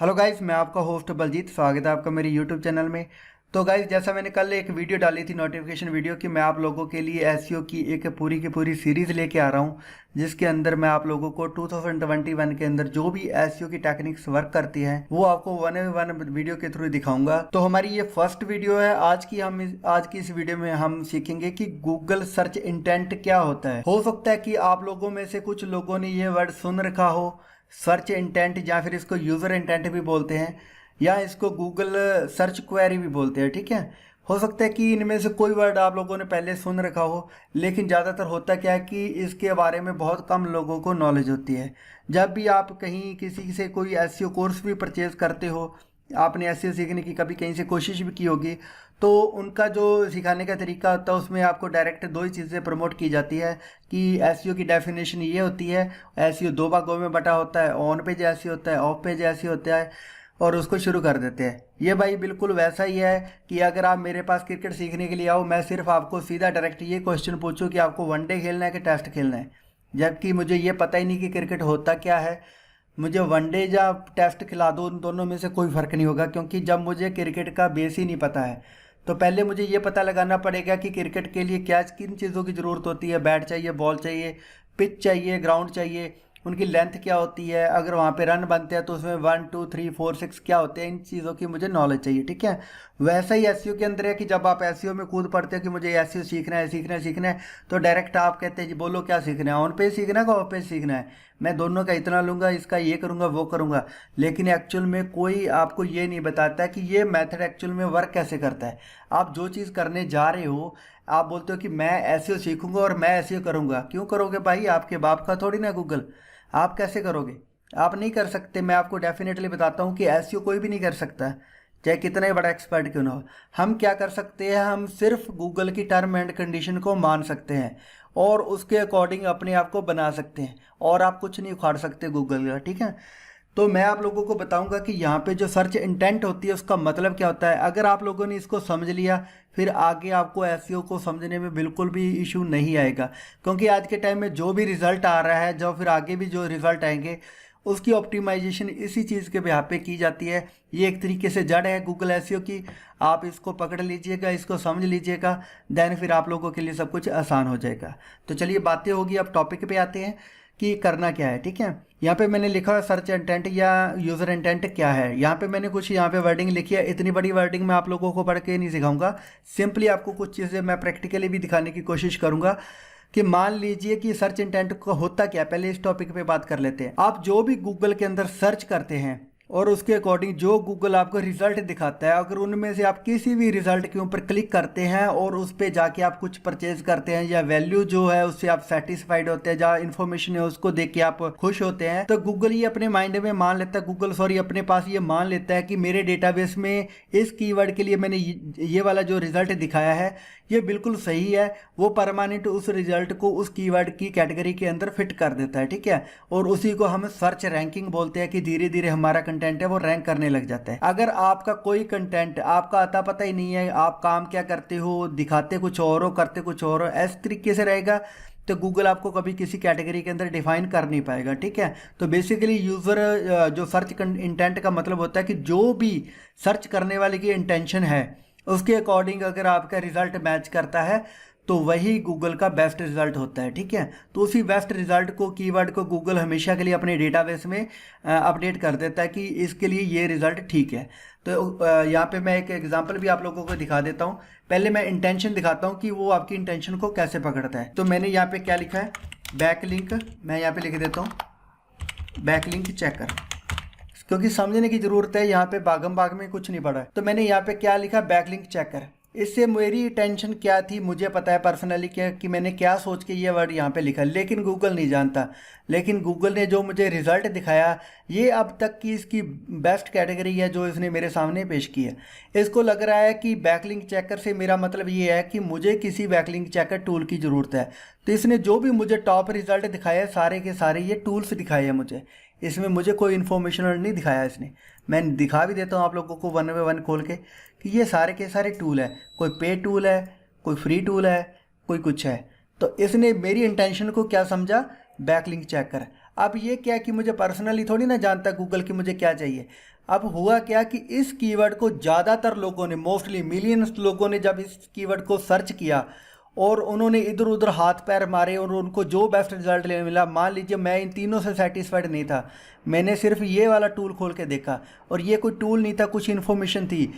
Hello guys, मैं आपका host Baljeet. स्वागत है आपका मेरे यूट्यूब चैनल में। तो गाइस, जैसा मैंने कल एक वीडियो डाली थी, नोटिफिकेशन वीडियो, कि मैं आप लोगों के लिए एसईओ की एक पूरी की पूरी सीरीज़ लेके आ रहा हूँ, जिसके अंदर मैं आप लोगों को 2021 के अंदर जो भी एसईओ की टेक्निक्स वर्क करती हैं वो आपको वन बाय वन वीडियो के थ्रू दिखाऊंगा। तो हमारी ये फर्स्ट वीडियो है। आज की इस वीडियो में हम सीखेंगे कि गूगल सर्च इंटेंट क्या होता है। हो सकता है कि आप लोगों में से कुछ लोगों ने ये वर्ड सुन रखा हो, सर्च इंटेंट, या फिर इसको यूज़र इंटेंट भी बोलते हैं, या इसको गूगल सर्च क्वेरी भी बोलते हैं। ठीक है, हो सकता है कि इनमें से कोई वर्ड आप लोगों ने पहले सुन रखा हो, लेकिन ज़्यादातर होता क्या है कि इसके बारे में बहुत कम लोगों को नॉलेज होती है। जब भी आप कहीं किसी से कोई एसईओ कोर्स भी परचेज करते हो, आपने एसईओ सीखने की कभी कहीं से कोशिश भी की होगी, तो उनका जो सिखाने का तरीका होता है उसमें आपको डायरेक्ट दो ही चीज़ें प्रमोट की जाती है कि एसईओ की डेफिनेशन ये होती है, एसईओ दो भागों में बटा होता है, ऑन पेज एसईओ होता है, ऑफ पेज एसईओ होता है, और उसको शुरू कर देते हैं। ये भाई बिल्कुल वैसा ही है कि अगर आप मेरे पास क्रिकेट सीखने के लिए आओ, मैं सिर्फ आपको सीधा डायरेक्ट ये क्वेश्चन पूछूं कि आपको वनडे खेलना है कि टेस्ट खेलना है, जबकि मुझे ये पता ही नहीं कि क्रिकेट होता क्या है। मुझे वनडे या टेस्ट खिला दो, उन दोनों में से कोई फ़र्क नहीं होगा, क्योंकि जब मुझे क्रिकेट का बेस ही नहीं पता है तो पहले मुझे ये पता लगाना पड़ेगा कि क्रिकेट के लिए क्या किन चीज़ों की ज़रूरत होती है। बैट चाहिए, बॉल चाहिए, पिच चाहिए, ग्राउंड चाहिए, उनकी लेंथ क्या होती है, अगर वहाँ पे रन बनते हैं तो उसमें 1 2 3 4 6 क्या होते हैं, इन चीज़ों की मुझे नॉलेज चाहिए। ठीक है, वैसा ही एसईओ के अंदर है कि जब आप एसईओ में कूद पड़ते हो कि मुझे एसईओ सीखना है सीखना है सीखना है, तो डायरेक्ट आप कहते हैं जी बोलो क्या सीखना है, ऑन पेज सीखना है कि ऑफ पेज सीखना है, मैं दोनों का इतना लूँगा, इसका ये करूँगा वो करूँगा। लेकिन एक्चुअल में कोई आपको ये नहीं बताता कि ये मेथड एक्चुअल में वर्क कैसे करता है। आप जो चीज़ करने जा रहे हो, आप बोलते हो कि मैं एसईओ सीखूंगा और मैं एसईओ करूँगा। क्यों करोगे भाई? आपके बाप का थोड़ी ना गूगल। आप कैसे करोगे? आप नहीं कर सकते। मैं आपको डेफिनेटली बताता हूँ कि एसईओ कोई भी नहीं कर सकता, चाहे कितना ही बड़ा एक्सपर्ट क्यों ना हो। हम क्या कर सकते हैं, हम सिर्फ गूगल की टर्म एंड कंडीशन को मान सकते हैं और उसके अकॉर्डिंग अपने आप को बना सकते हैं, और आप कुछ नहीं उखाड़ सकते गूगल का। ठीक है, तो मैं आप लोगों को बताऊंगा कि यहाँ पे जो सर्च इंटेंट होती है उसका मतलब क्या होता है। अगर आप लोगों ने इसको समझ लिया, फिर आगे आपको एसईओ को समझने में बिल्कुल भी इशू नहीं आएगा, क्योंकि आज के टाइम में जो भी रिज़ल्ट आ रहा है, जो फिर आगे भी जो रिज़ल्ट आएंगे, उसकी ऑप्टिमाइजेशन इसी चीज़ के बिहाफ पे की जाती है। ये एक तरीके से जड़ है गूगल एसईओ की। आप इसको पकड़ लीजिएगा, इसको समझ लीजिएगा, देन फिर आप लोगों के लिए सब कुछ आसान हो जाएगा। तो चलिए, बातें होगी, अब टॉपिक पे आते हैं कि करना क्या है। ठीक है, यहाँ पे मैंने लिखा है सर्च इंटेंट या यूज़र इंटेंट क्या है। यहाँ पे मैंने कुछ यहाँ पे वर्डिंग लिखी है। इतनी बड़ी वर्डिंग मैं आप लोगों को पढ़ के नहीं सिखाऊंगा, सिंपली आपको कुछ चीज़ें मैं प्रैक्टिकली भी दिखाने की कोशिश करूंगा। कि मान लीजिए कि सर्च इंटेंट को होता क्या है, पहले इस टॉपिक पे बात कर लेते हैं। आप जो भी गूगल के अंदर सर्च करते हैं और उसके अकॉर्डिंग जो गूगल आपको रिजल्ट दिखाता है, अगर उनमें से आप किसी भी रिजल्ट के ऊपर क्लिक करते हैं और उस पर जाके आप कुछ परचेज करते हैं, या वैल्यू जो है उससे आप सेटिस्फाइड होते हैं, जहाँ इन्फॉर्मेशन है उसको देख के आप खुश होते हैं, तो गूगल ये अपने माइंड में मान लेता है, अपने पास ये मान लेता है कि मेरे डेटाबेस में इस कीवर्ड के लिए मैंने ये वाला जो रिजल्ट दिखाया है ये बिल्कुल सही है। वो परमानेंट उस रिजल्ट को उस कीवर्ड की कैटेगरी के अंदर फिट कर देता है। ठीक है, और उसी को हम सर्च रैंकिंग बोलते हैं कि धीरे धीरे हमारा कंटेंट है वो रैंक करने लग जाता है। अगर आपका कोई कंटेंट आपका अता पता ही नहीं है, आप काम क्या करते हो, दिखाते कुछ और हो, करते कुछ और हो, इस तरीके से रहेगा, तो गूगल आपको कभी किसी कैटेगरी के अंदर डिफाइन कर नहीं पाएगा। ठीक है, तो बेसिकली यूज़र जो सर्च इंटेंट का मतलब होता है कि जो भी सर्च करने वाले की इंटेंशन है उसके अकॉर्डिंग अगर आपका रिजल्ट मैच करता है तो वही गूगल का बेस्ट रिजल्ट होता है। ठीक है, तो उसी बेस्ट रिजल्ट को, कीवर्ड को गूगल हमेशा के लिए अपने डेटाबेस में अपडेट कर देता है कि इसके लिए ये रिजल्ट ठीक है। तो यहाँ पे मैं एक एग्जांपल भी आप लोगों को दिखा देता हूँ। पहले मैं इंटेंशन दिखाता हूँ कि वो आपकी इंटेंशन को कैसे पकड़ता है। तो मैंने यहाँ पे क्या लिखा है, बैकलिंक, मैं यहाँ पे लिख देता हूँ बैकलिंक चेकर, क्योंकि समझने की जरूरत है, यहाँ पे भागम भाग में कुछ नहीं पड़ा है। तो मैंने यहाँ पे क्या लिखा, बैकलिंक चेकर। इससे मेरी टेंशन क्या थी, मुझे पता है पर्सनली क्या कि मैंने क्या सोच के ये वर्ड यहाँ पे लिखा, लेकिन गूगल नहीं जानता। लेकिन गूगल ने जो मुझे रिजल्ट दिखाया, ये अब तक की इसकी बेस्ट कैटेगरी है जो इसने मेरे सामने पेश की है। इसको लग रहा है कि बैकलिंक चेकर से मेरा मतलब ये है कि मुझे किसी बैकलिंक चेकर टूल की ज़रूरत है। तो इसने जो भी मुझे टॉप रिजल्ट दिखाए, सारे के सारे ये टूल्स दिखाए हैं मुझे, इसमें मुझे कोई इन्फॉर्मेशन नहीं दिखाया इसने। मैं दिखा भी देता हूँ आप लोगों को वन बाय वन खोल के कि ये सारे के सारे टूल है, कोई पे टूल है, कोई फ्री टूल है, कोई कुछ है। तो इसने मेरी इंटेंशन को क्या समझा, बैकलिंक चेकर। अब ये क्या कि मुझे पर्सनली थोड़ी ना जानता गूगल की मुझे क्या चाहिए। अब हुआ क्या कि इस कीवर्ड को ज़्यादातर लोगों ने, मोस्टली मिलियंस लोगों ने जब इस कीवर्ड को सर्च किया और उन्होंने इधर उधर हाथ पैर मारे और उनको जो बेस्ट रिजल्ट लेने मिला, मान लीजिए मैं इन तीनों से सेटिस्फाइड नहीं था, मैंने सिर्फ ये वाला टूल खोल के देखा और ये कोई टूल नहीं था, कुछ इन्फॉर्मेशन थी,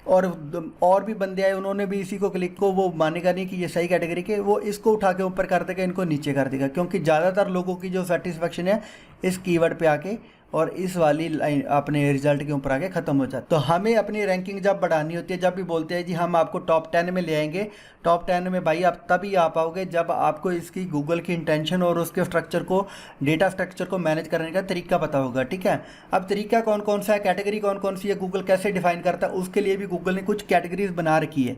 और भी बंदे आए, उन्होंने भी इसी को क्लिक को, वो मानेगा नहीं कि ये सही कैटेगरी के, वो इसको उठा के ऊपर कर देगा, इनको नीचे कर देगा, क्योंकि ज़्यादातर लोगों की जो सेटिस्फेक्शन है इस कीवर्ड पे आके और इस वाली लाइन अपने रिजल्ट के ऊपर आके ख़त्म हो जाता है। तो हमें अपनी रैंकिंग जब बढ़ानी होती है, जब भी बोलते हैं जी हम आपको टॉप 10 में ले आएंगे, टॉप 10 में भाई आप तभी आ पाओगे जब आपको इसकी गूगल की इंटेंशन और उसके स्ट्रक्चर को, डेटा स्ट्रक्चर को मैनेज करने का तरीका पता होगा, ठीक है। अब तरीका कौन कौन सा है, कैटेगरी कौन कौन सी है, गूगल कैसे डिफाइन करता है, उसके लिए भी गूगल ने कुछ कैटेगरीज बना रखी है।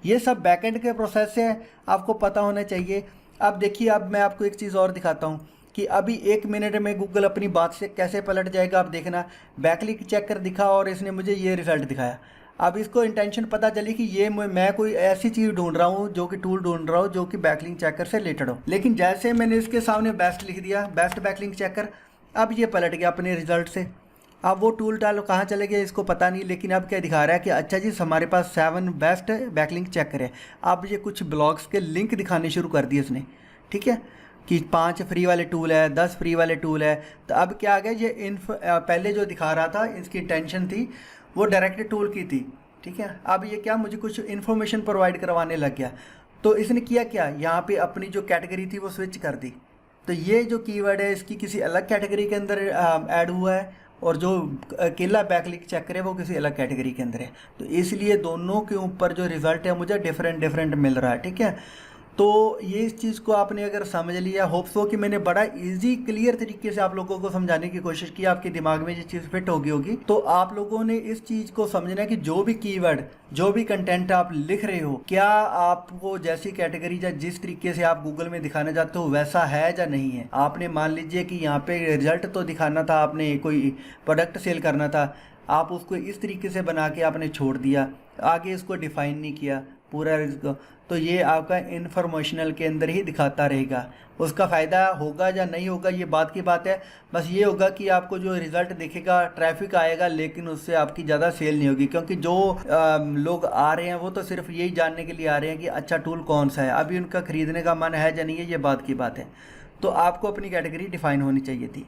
ये सब बैकएंड के प्रोसेस से आपको पता होना चाहिए। अब देखिए, अब मैं आपको एक चीज़ और दिखाता हूँ कि अभी 1 मिनट में गूगल अपनी बात से कैसे पलट जाएगा। आप देखना, बैकलिंक चेक कर दिखा और इसने मुझे ये रिजल्ट दिखाया। अब इसको इंटेंशन पता चली कि ये मैं कोई ऐसी चीज़ ढूंढ रहा हूँ, जो कि टूल ढूंढ रहा हूँ जो कि बैकलिंक चेकर से रिलेटेड हो। लेकिन जैसे मैंने इसके सामने बेस्ट लिख दिया, बेस्ट बैकलिंक चेकर, अब ये पलट गया अपने रिजल्ट से। अब वो टूल टाल कहाँ चले गए इसको पता नहीं, लेकिन अब क्या दिखा रहा है कि अच्छा जी हमारे पास 7 बेस्ट बैकलिंक चेकर है। अब ये कुछ ब्लॉग्स के लिंक दिखाने शुरू कर दिए इसने, ठीक है, कि 5 फ्री वाले टूल है, 10 फ्री वाले टूल है। तो अब क्या आ गया, ये पहले जो दिखा रहा था इसकी इंटेंशन थी वो डायरेक्ट टूल की थी, ठीक है। अब ये क्या, मुझे कुछ इन्फॉर्मेशन प्रोवाइड करवाने लग गया। तो इसने किया क्या, यहाँ पे अपनी जो कैटेगरी थी वो स्विच कर दी। तो ये जो कीवर्ड है इसकी किसी अलग कैटेगरी के अंदर ऐड हुआ है और जो अकेला बैकलिंक चेकर है वो किसी अलग कैटेगरी के अंदर है। तो इसलिए दोनों के ऊपर जो रिज़ल्ट है मुझे डिफरेंट मिल रहा है, ठीक है। तो ये इस चीज़ को आपने अगर समझ लिया, होप सो कि मैंने बड़ा इजी क्लियर तरीके से आप लोगों को समझाने की कोशिश की, आपके दिमाग में ये चीज़ फिट होगी। तो आप लोगों ने इस चीज़ को समझना है कि जो भी कीवर्ड, जो भी कंटेंट आप लिख रहे हो, क्या आपको जैसी कैटेगरी या जिस तरीके से आप गूगल में दिखाना चाहते हो वैसा है या नहीं है। आपने मान लीजिए कि यहाँ पे रिजल्ट तो दिखाना था, आपने कोई प्रोडक्ट सेल करना था, आप उसको इस तरीके से बना के आपने छोड़ दिया, आगे इसको डिफाइन नहीं किया पूरा रिस्क, तो ये आपका इन्फॉर्मेशनल के अंदर ही दिखाता रहेगा। उसका फ़ायदा होगा या नहीं होगा ये बात की बात है, बस ये होगा कि आपको जो रिज़ल्ट दिखेगा, ट्रैफिक आएगा, लेकिन उससे आपकी ज़्यादा सेल नहीं होगी, क्योंकि जो लोग आ रहे हैं वो तो सिर्फ यही जानने के लिए आ रहे हैं कि अच्छा टूल कौन सा है, अभी उनका ख़रीदने का मन है या नहीं है, ये बात की बात है। तो आपको अपनी कैटेगरी डिफ़ाइन होनी चाहिए थी।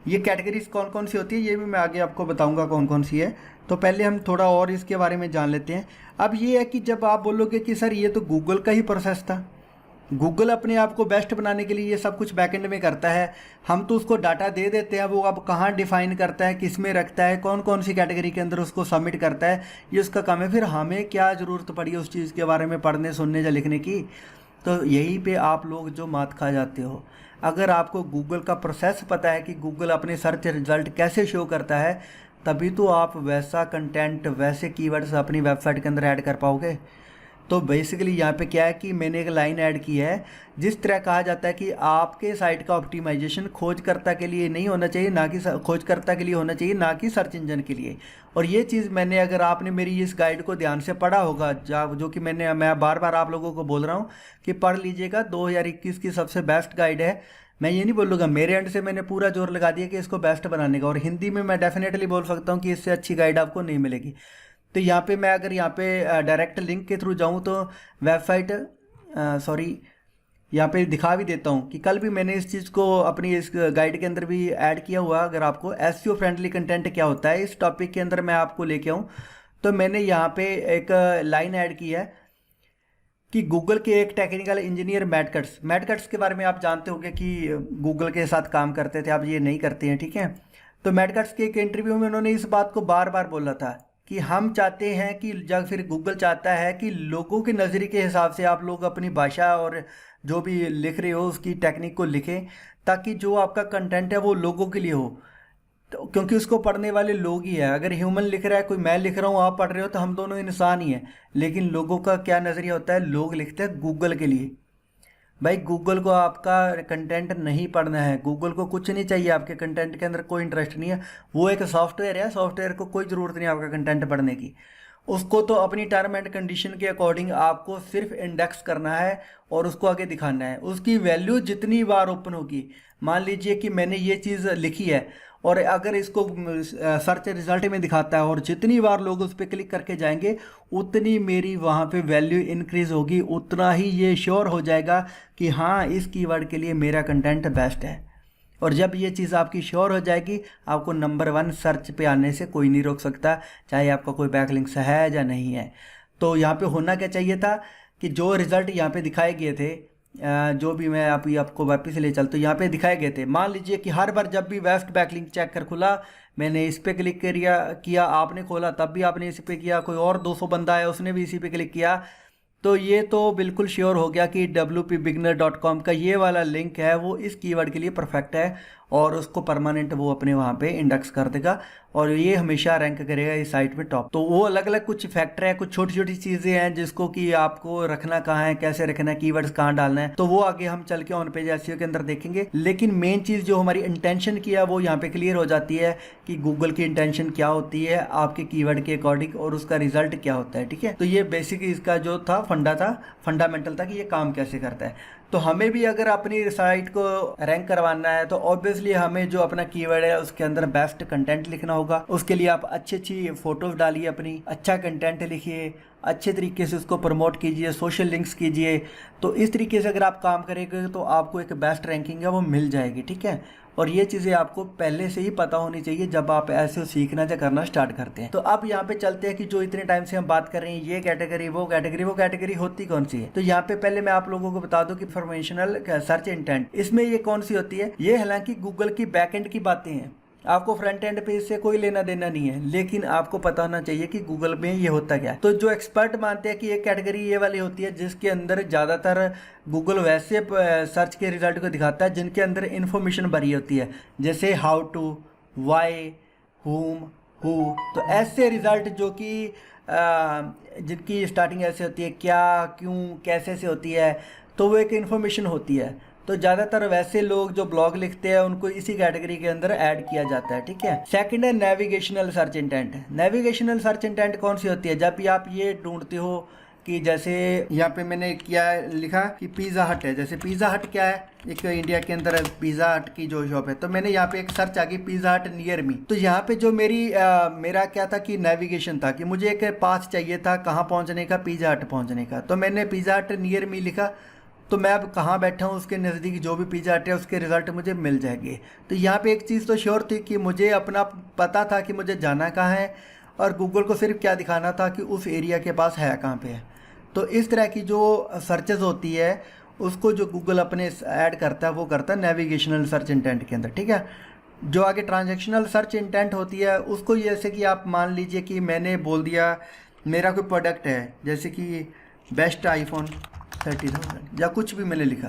ये कैटेगरीज कौन कौन सी होती है ये भी मैं आगे आपको बताऊंगा कौन कौन सी है। तो पहले हम थोड़ा और इसके बारे में जान लेते हैं। अब ये है कि जब आप बोलोगे कि सर ये तो गूगल का ही प्रोसेस था, गूगल अपने आप को बेस्ट बनाने के लिए ये सब कुछ बैकएंड में करता है, हम तो उसको डाटा दे देते हैं, वो अब कहाँ डिफाइन करता है, किस में रखता है, कौन कौन सी कैटेगरी के अंदर उसको सबमिट करता है, ये उसका काम है। फिर हमें क्या ज़रूरत पड़ी उस चीज़ के बारे में पढ़ने, सुनने या लिखने की। तो यहीं पे आप लोग जो मात खा जाते हो। अगर आपको गूगल का प्रोसेस पता है कि गूगल अपने सर्च रिजल्ट कैसे शो करता है, तभी तो आप वैसा कंटेंट, वैसे कीवर्ड्स अपनी वेबसाइट के अंदर ऐड कर पाओगे। तो बेसिकली यहाँ पे क्या है कि मैंने एक लाइन ऐड की है, जिस तरह कहा जाता है कि आपके साइट का ऑप्टिमाइजेशन खोजकर्ता के लिए नहीं होना चाहिए, ना कि खोजकर्ता के लिए होना चाहिए, ना कि सर्च इंजन के लिए। और ये चीज़ मैंने, अगर आपने मेरी इस गाइड को ध्यान से पढ़ा होगा, जो कि मैं बार बार आप लोगों को बोल रहा हूँ कि पढ़ लीजिएगा, 2021 की सबसे बेस्ट गाइड है। मैं ये नहीं बोलूँगा, मेरे एंड से मैंने पूरा जोर लगा दिया कि इसको बेस्ट बनाने का, और हिंदी में मैं डेफिनेटली बोल सकता हूँ कि इससे अच्छी गाइड आपको नहीं मिलेगी। तो यहाँ पे मैं अगर यहाँ पे डायरेक्ट लिंक के थ्रू जाऊँ तो वेबसाइट, सॉरी, यहाँ पे दिखा भी देता हूँ कि कल भी मैंने इस चीज़ को अपनी इस गाइड के अंदर भी ऐड किया हुआ। अगर आपको एसईओ फ्रेंडली कंटेंट क्या होता है इस टॉपिक के अंदर मैं आपको लेके आऊँ, तो मैंने यहाँ पे एक लाइन ऐड की है कि गूगल के एक टेक्निकल इंजीनियर मैट कट्स के बारे में आप जानते होंगे कि गूगल के साथ काम करते थे, अब ये नहीं करते हैं, ठीक है। तो मैट कट्स के एक इंटरव्यू में उन्होंने इस बात को बार बार बोला था कि हम चाहते हैं कि, जब फिर गूगल चाहता है कि लोगों के नज़रिए के हिसाब से आप लोग अपनी भाषा और जो भी लिख रहे हो उसकी टेक्निक को लिखें, ताकि जो आपका कंटेंट है वो लोगों के लिए हो। तो क्योंकि उसको पढ़ने वाले लोग ही है। अगर ह्यूमन लिख रहा है, कोई मैं लिख रहा हूँ, आप पढ़ रहे हो, तो हम दोनों इंसान ही हैं। लेकिन लोगों का क्या नज़रिया होता है, लोग लिखते हैं गूगल के लिए। भाई गूगल को आपका कंटेंट नहीं पढ़ना है, गूगल को कुछ नहीं चाहिए, आपके कंटेंट के अंदर कोई इंटरेस्ट नहीं है। वो एक सॉफ्टवेयर है, सॉफ्टवेयर को कोई ज़रूरत नहीं आपका कंटेंट पढ़ने की। उसको तो अपनी टर्म एंड कंडीशन के अकॉर्डिंग आपको सिर्फ इंडेक्स करना है और उसको आगे दिखाना है। उसकी वैल्यू जितनी बार ओपन होगी, मान लीजिए कि मैंने ये चीज़ लिखी है और अगर इसको सर्च रिजल्ट में दिखाता है और जितनी बार लोग उस पर क्लिक करके जाएंगे उतनी मेरी वहाँ पे वैल्यू इंक्रीज़ होगी, उतना ही ये श्योर हो जाएगा कि हाँ इस कीवर्ड के लिए मेरा कंटेंट बेस्ट है। और जब ये चीज़ आपकी श्योर हो जाएगी, आपको नंबर 1 सर्च पे आने से कोई नहीं रोक सकता, चाहे आपका कोई बैकलिंक्स है या नहीं है। तो यहाँ पे होना क्या चाहिए था कि जो रिज़ल्ट यहाँ पे दिखाए गए थे, जो भी मैं आपको वापस ले चलता हूँ, यहाँ पे दिखाए गए थे। मान लीजिए कि हर बार जब भी वेस्ट बैकलिंक चेक कर खुला, मैंने इस पे क्लिक किया, आपने खोला तब भी आपने इस पे किया, कोई और 200 बंदा है उसने भी इसी पे क्लिक किया, तो ये तो बिल्कुल श्योर हो गया कि wpbeginner.com का ये वाला लिंक है वो इस कीवर्ड के लिए परफेक्ट है और उसको परमानेंट वो अपने वहाँ पे इंडेक्स कर देगा और ये हमेशा रैंक करेगा इस साइट पे टॉप। तो वो अलग अलग कुछ फैक्टर है, कुछ छोटी छोटी चीज़ें हैं जिसको कि आपको रखना कहाँ है, कैसे रखना है, कीवर्ड्स कहाँ डालना है, तो वो आगे हम चल के ऑन पेज एसईओ के अंदर देखेंगे। लेकिन मेन चीज़ जो हमारी इंटेंशन की है वो यहाँ पे क्लियर हो जाती है कि गूगल की इंटेंशन क्या होती है आपके कीवर्ड के अकॉर्डिंग और उसका रिजल्ट क्या होता है। ठीक है, तो ये बेसिक इसका जो था फंडामेंटल था कि ये काम कैसे करता है। तो हमें भी अगर अपनी साइट को रैंक करवाना है तो ऑब्वियसली हमें जो अपना कीवर्ड है उसके अंदर बेस्ट कंटेंट लिखना होगा। उसके लिए आप अच्छी अच्छी फोटोज डालिए, अपनी अच्छा कंटेंट लिखिए, अच्छे तरीके से उसको प्रमोट कीजिए, सोशल लिंक्स कीजिए। तो इस तरीके से अगर आप काम करेंगे तो आपको एक बेस्ट रैंकिंग है वो मिल जाएगी। ठीक है, और ये चीज़ें आपको पहले से ही पता होनी चाहिए जब आप ऐसे सीखना या करना स्टार्ट करते हैं। तो अब यहाँ पे चलते हैं कि जो इतने टाइम से हम बात कर रहे हैं ये कैटेगरी वो कैटेगरी होती कौन सी है। तो यहाँ पे पहले मैं आप लोगों को बता दूं कि इंफॉर्मेशनल सर्च इंटेंट, इसमें ये कौन सी होती है। ये हालांकि गूगल की बैकएंड की बातें हैं, आपको फ्रंट एंड पे इससे कोई लेना देना नहीं है, लेकिन आपको पता होना चाहिए कि गूगल में ये होता क्या है। तो जो एक्सपर्ट मानते हैं कि एक कैटेगरी ये वाली होती है जिसके अंदर ज़्यादातर गूगल वैसे सर्च के रिजल्ट को दिखाता है जिनके अंदर इन्फॉर्मेशन भरी होती है, जैसे हाउ टू, वाई, हुम, हु। तो ऐसे रिजल्ट जो कि जिनकी स्टार्टिंग ऐसे होती है, क्या, क्यों, कैसे से होती है, तो वो एक इन्फॉर्मेशन होती है। तो ज़्यादातर वैसे लोग जो ब्लॉग लिखते हैं उनको इसी कैटेगरी के अंदर ऐड किया जाता है। ठीक है, सेकंड है navigational search intent. Navigational search intent कौन सी होती है, जब भी आप ये ढूंढते हो कि जैसे यहाँ पे मैंने क्या लिखा कि पिज़्ज़ा हट है, जैसे पिज़्ज़ा हट क्या है, एक इंडिया के अंदर पिज़्ज़ा हट की जो शॉप है, तो मैंने यहाँ पे एक सर्च आ गई पिज़्ज़ा हट नियर मी। तो यहाँ पे जो मेरा क्या था कि नेविगेशन था कि मुझे एक पाथ चाहिए था कहाँ पहुँचने का, पिज़्ज़ा हट पहुँचने का। तो मैंने पिज़्ज़ा हट नियर मी लिखा, तो मैं अब कहाँ बैठा हूँ उसके नज़दीक जो भी पिज़्ज़ा हट है उसके रिज़ल्ट मुझे मिल जाएंगे। तो यहाँ पे एक चीज़ तो श्योर थी कि मुझे अपना पता था कि मुझे जाना कहाँ है और गूगल को सिर्फ क्या दिखाना था कि उस एरिया के पास है कहाँ पे है। तो इस तरह की जो सर्चेज होती है उसको जो गूगल अपने ऐड करता है वो करता है नेविगेशनल सर्च इंटेंट के अंदर। ठीक है, जो आगे ट्रांजैक्शनल सर्च इंटेंट होती है उसको जैसे कि आप मान लीजिए कि मैंने बोल दिया मेरा कोई प्रोडक्ट है, जैसे कि बेस्ट आईफोन 30,000 या कुछ भी मैंने लिखा।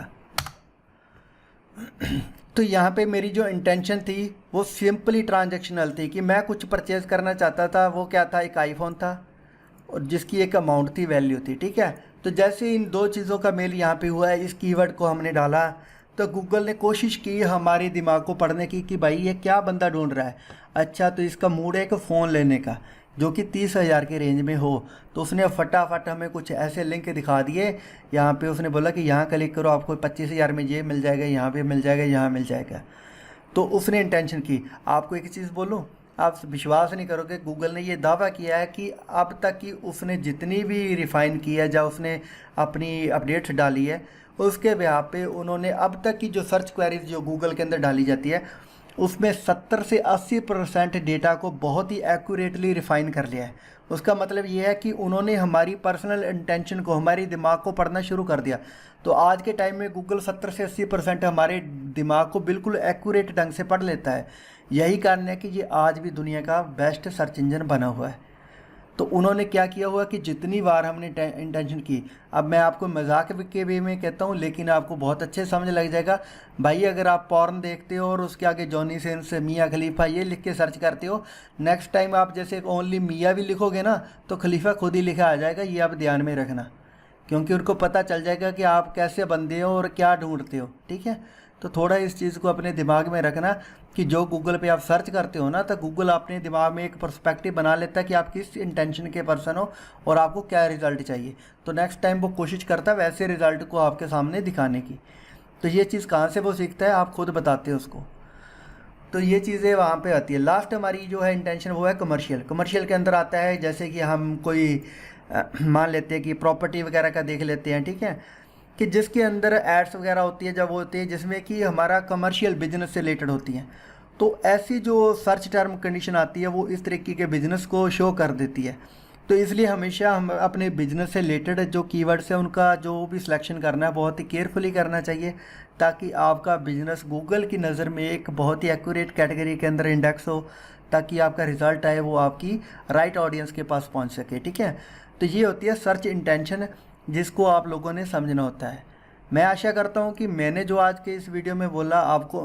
तो यहाँ पे मेरी जो इंटेंशन थी वो सिंपली ट्रांजैक्शनल थी कि मैं कुछ परचेज़ करना चाहता था। वो क्या था, एक आईफोन था और जिसकी एक अमाउंट थी, वैल्यू थी। ठीक है, तो जैसे इन दो चीज़ों का मेल यहाँ पे हुआ है, इस कीवर्ड को हमने डाला तो गूगल ने कोशिश की हमारे दिमाग को पढ़ने की कि भाई ये क्या बंदा ढूंढ रहा है। अच्छा, तो इसका मूड है एक फ़ोन लेने का जो कि 30,000 के रेंज में हो। तो उसने फटाफट हमें कुछ ऐसे लिंक दिखा दिए, यहाँ पे उसने बोला कि यहाँ क्लिक करो आपको 25,000 में ये मिल जाएगा, यहाँ पे मिल जाएगा, यहाँ मिल जाएगा। तो उसने इंटेंशन की। आपको एक चीज़ बोलूँ, आप विश्वास नहीं करोगे, गूगल ने ये दावा किया है कि अब तक की उसने जितनी भी रिफ़ाइन की है या उसने अपनी अपडेट्स डाली है उसके बिहार पे उन्होंने अब तक की जो सर्च क्वेरीज जो गूगल के अंदर डाली जाती है उसमें 70 से 80% डेटा को बहुत ही एक्यूरेटली रिफ़ाइन कर लिया है। उसका मतलब ये है कि उन्होंने हमारी पर्सनल इंटेंशन को, हमारी दिमाग को पढ़ना शुरू कर दिया। तो आज के टाइम में गूगल 70 से 80% हमारे दिमाग को बिल्कुल एक्यूरेट ढंग से पढ़ लेता है। यही कारण है कि ये आज भी दुनिया का बेस्ट सर्च इंजन बना हुआ है। तो उन्होंने क्या किया हुआ कि जितनी बार हमने इंटेंशन की, अब मैं आपको मजाक के वे में कहता हूँ लेकिन आपको बहुत अच्छे समझ लग जाएगा। भाई अगर आप पॉर्न देखते हो और उसके आगे जॉनी सिन्स, मियाँ खलीफा ये लिख के सर्च करते हो, नेक्स्ट टाइम आप जैसे ओनली मियाँ भी लिखोगे ना तो खलीफा खुद ही लिखा आ जाएगा। ये आप ध्यान में रखना, क्योंकि उनको पता चल जाएगा कि आप कैसे बंदे हो और क्या ढूंढते हो। ठीक है, तो थोड़ा इस चीज़ को अपने दिमाग में रखना कि जो गूगल पे आप सर्च करते हो ना तो गूगल अपने दिमाग में एक पर्सपेक्टिव बना लेता है कि आप किस इंटेंशन के पर्सन हो और आपको क्या रिज़ल्ट चाहिए। तो नेक्स्ट टाइम वो कोशिश करता है वैसे रिज़ल्ट को आपके सामने दिखाने की। तो ये चीज़ कहाँ से वो सीखता है, आप खुद बताते हो उसको। तो ये चीज़ें वहाँ पे आती है। लास्ट हमारी जो है इंटेंशन वो है कमर्शियल। कमर्शियल के अंदर आता है जैसे कि हम कोई मान लेते हैं कि प्रॉपर्टी वगैरह का देख लेते हैं, ठीक है, कि जिसके अंदर एड्स वगैरह होती है, जब वो होती है जिसमें कि हमारा कमर्शियल बिजनेस से रिलेटेड होती हैं, तो ऐसी जो सर्च टर्म कंडीशन आती है वो इस तरीके के बिजनेस को शो कर देती है। तो इसलिए हमेशा हम अपने बिजनेस से रिलेटेड जो कीवर्ड्स है उनका जो भी सिलेक्शन करना है बहुत ही केयरफुली करना चाहिए, ताकि आपका बिजनेस गूगल की नज़र में एक बहुत ही एक्यूरेट कैटेगरी के अंदर इंडेक्स हो, ताकि आपका रिज़ल्ट आए वो आपकी राइट ऑडियंस के पास पहुंच सके, ठीक है। तो ये होती है सर्च इंटेंशन, जिसको आप लोगों ने समझना होता है। मैं आशा करता हूँ कि मैंने जो आज के इस वीडियो में बोला आपको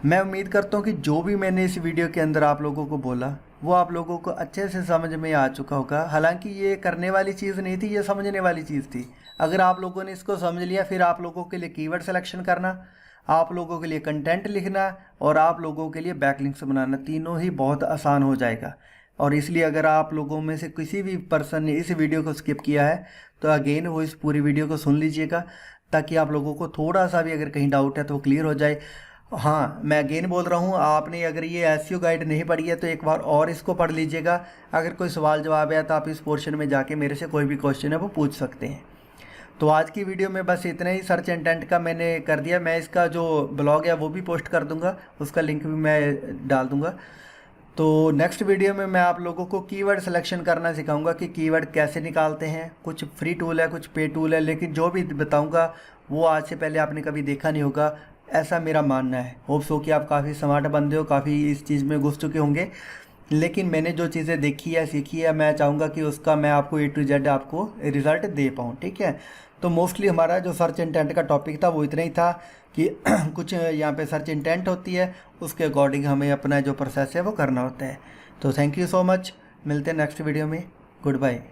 मैं उम्मीद करता हूँ कि जो भी मैंने इस वीडियो के अंदर आप लोगों को बोला वो आप लोगों को अच्छे से समझ में आ चुका होगा। हालांकि ये करने वाली चीज़ नहीं थी, ये समझने वाली चीज़ थी। अगर आप लोगों ने इसको समझ लिया, फिर आप लोगों के लिए कीवर्ड सिलेक्शन करना, आप लोगों के लिए कंटेंट लिखना और आप लोगों के लिए बैकलिंक्स बनाना, तीनों ही बहुत आसान हो जाएगा। और इसलिए अगर आप लोगों में से किसी भी पर्सन ने इस वीडियो को स्किप किया है तो अगेन वो इस पूरी वीडियो को सुन लीजिएगा, ताकि आप लोगों को थोड़ा सा भी अगर कहीं डाउट है तो क्लियर हो जाए। हाँ, मैं अगेन बोल रहा हूँ, आपने अगर ये एसईओ गाइड नहीं पढ़ी है तो एक बार और इसको पढ़ लीजिएगा। अगर कोई सवाल जवाब है तो आप इस पोर्शन में जाके मेरे से कोई भी क्वेश्चन है वो पूछ सकते हैं। तो आज की वीडियो में बस इतना ही सर्च इंटेंट का मैंने कर दिया। मैं इसका जो ब्लॉग है वो भी पोस्ट कर दूंगा, उसका लिंक भी मैं डाल दूंगा। तो नेक्स्ट वीडियो में मैं आप लोगों को कीवर्ड सिलेक्शन करना सिखाऊंगा कि कीवर्ड कैसे निकालते हैं। कुछ फ्री टूल है, कुछ पे टूल है, लेकिन जो भी बताऊंगा वो आज से पहले आपने कभी देखा नहीं होगा, ऐसा मेरा मानना है। होप सो कि आप काफ़ी स्मार्ट बंदे हो, काफ़ी इस चीज़ में घुस चुके होंगे, लेकिन मैंने जो चीज़ें देखी है सीखी है, मैं चाहूँगा कि उसका मैं आपको A to Z आपको रिज़ल्ट दे पाऊँ, ठीक है। तो मोस्टली हमारा जो सर्च इंटेंट का टॉपिक था वो इतना ही था कि कुछ यहाँ पे सर्च इंटेंट होती है, उसके अकॉर्डिंग हमें अपना जो प्रोसेस है वो करना होता है। तो थैंक यू सो मच, मिलते हैं नेक्स्ट वीडियो में। Good bye.